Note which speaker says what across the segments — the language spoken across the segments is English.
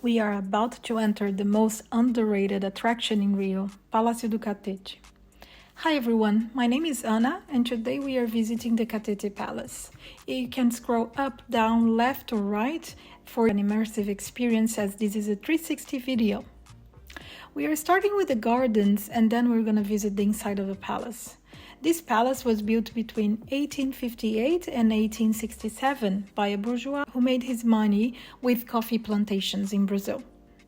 Speaker 1: We are about to enter the most underrated attraction in Rio, Palacio do Catete. Hi everyone, my name is Anna and today we are visiting the Catete Palace. You can scroll up, down, left or right for an immersive experience as this is a 360 video. We are starting with the gardens and then we're going to visit the inside of the palace. This palace was built between 1858 and 1867 by a bourgeois who made his money with coffee plantations in Brazil.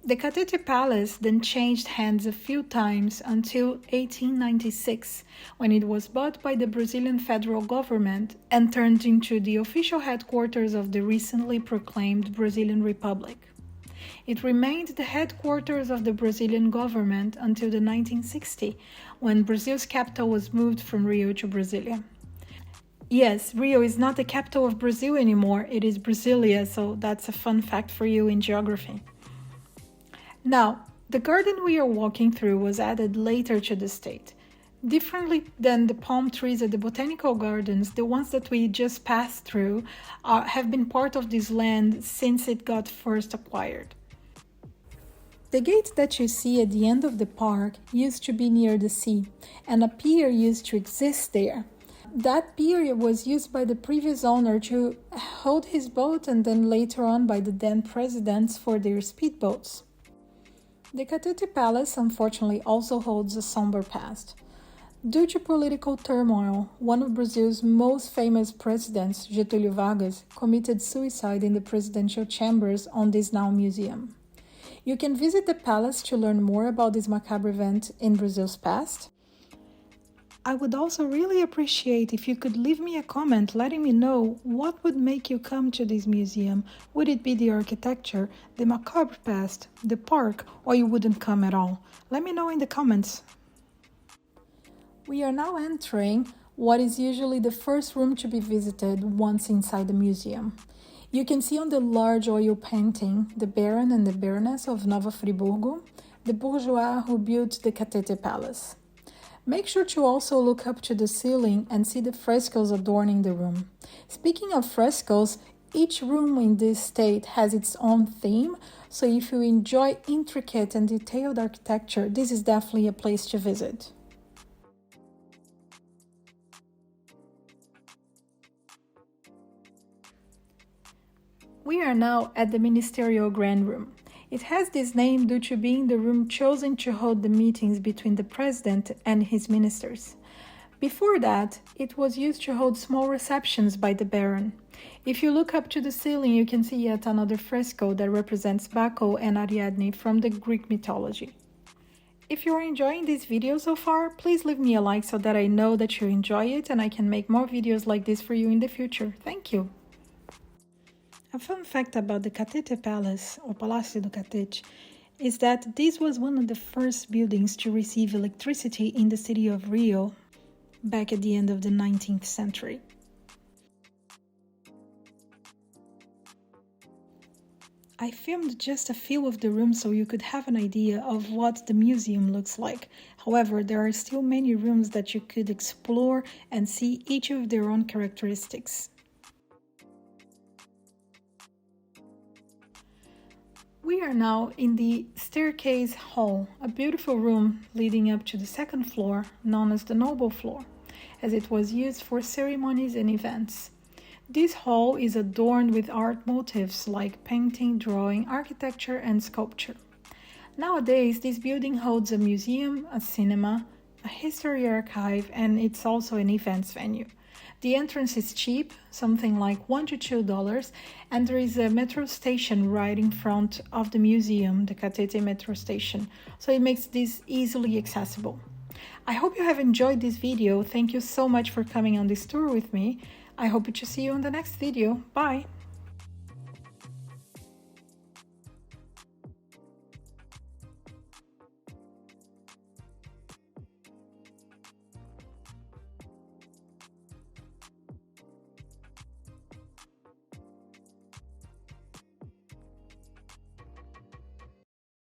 Speaker 1: The Catete Palace then changed hands a few times until 1896, when it was bought by the Brazilian federal government and turned into the official headquarters of the recently proclaimed Brazilian Republic. It remained the headquarters of the Brazilian government until the 1960, when Brazil's capital was moved from Rio to Brasilia. Yes, Rio is not the capital of Brazil anymore, it is Brasilia, so that's a fun fact for you in geography. Now, the garden we are walking through was added later to the state. Differently than the palm trees at the botanical gardens, the ones that we just passed through have been part of this land since it got first acquired. The gate that you see at the end of the park used to be near the sea, and a pier used to exist there. That pier was used by the previous owner to hold his boat and then later on by the then presidents for their speedboats. The Catete Palace unfortunately also holds a somber past. Due to political turmoil, one of Brazil's most famous presidents, Getúlio Vargas, committed suicide in the presidential chambers on this now museum. You can visit the palace to learn more about this macabre event in Brazil's past. I would also really appreciate if you could leave me a comment letting me know what would make you come to this museum. Would it be the architecture, the macabre past, the park, or you wouldn't come at all? Let me know in the comments. We are now entering what is usually the first room to be visited once inside the museum. You can see on the large oil painting the Baron and the Baroness of Nova Friburgo, the bourgeois who built the Catete Palace. Make sure to also look up to the ceiling and see the frescoes adorning the room. Speaking of frescoes, each room in this state has its own theme, so if you enjoy intricate and detailed architecture, this is definitely a place to visit. We are now at the Ministerial Grand Room. It has this name due to being the room chosen to hold the meetings between the president and his ministers. Before that, it was used to hold small receptions by the Baron. If you look up to the ceiling, you can see yet another fresco that represents Baco and Ariadne from the Greek mythology. If you are enjoying this video so far, please leave me a like so that I know that you enjoy it and I can make more videos like this for you in the future. Thank you! A fun fact about the Catete Palace, or Palacio do Catete, is that this was one of the first buildings to receive electricity in the city of Rio back at the end of the 19th century. I filmed just a few of the rooms so you could have an idea of what the museum looks like. However, there are still many rooms that you could explore and see each of their own characteristics. We are now in the staircase hall, a beautiful room leading up to the second floor, known as the noble floor, as it was used for ceremonies and events. This hall is adorned with art motifs like painting, drawing, architecture, and sculpture. Nowadays, this building holds a museum, a cinema, a history archive, and it's also an events venue. The entrance is cheap, something like $1 to $2, and there is a metro station right in front of the museum, the Catete metro station, so it makes this easily accessible. I hope you have enjoyed this video. Thank you so much for coming on this tour with me. I hope to see you in the next video. Bye!